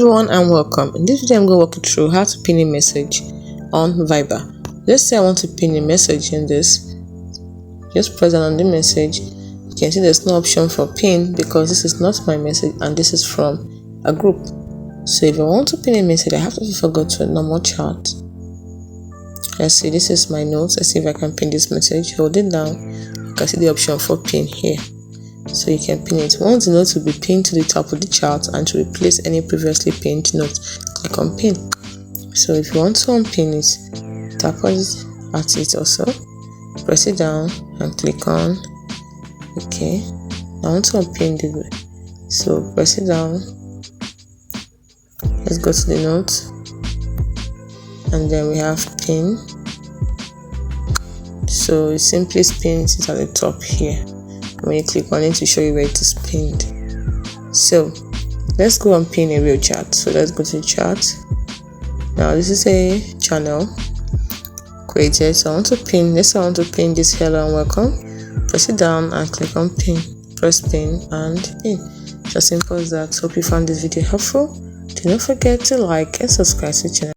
Everyone and welcome. In this video I'm going to walk you through how to pin a message on Viber. Let's say I want to pin a message in this. Just press down on the message. You can see there's no option for pin because this is not my message and this is from a group. So if I want to pin a message, I have to go to a normal chat. Let's see, this is my notes. Let's see if I can pin this message. Hold it down. You can see the option for pin here. So you can pin it. Once the note will be pinned to the top of the chart and to replace any previously pinned note, click on pin. So if you want to unpin it, tap at it also, press it down and click on OK. I want to unpin it, so press it down. Let's go to the note and then we have pin. So it simply spins it at the top here. When you click on it to show you where it is pinned. So let's go and pin a real chat. So let's go to the chat. Now this is a channel created. So I want to pin this. I want to pin this hello and welcome. Press it down and click on pin. Press pin and pin. Just simple as that. Hope you found this video helpful. Do not forget to like and subscribe to the channel.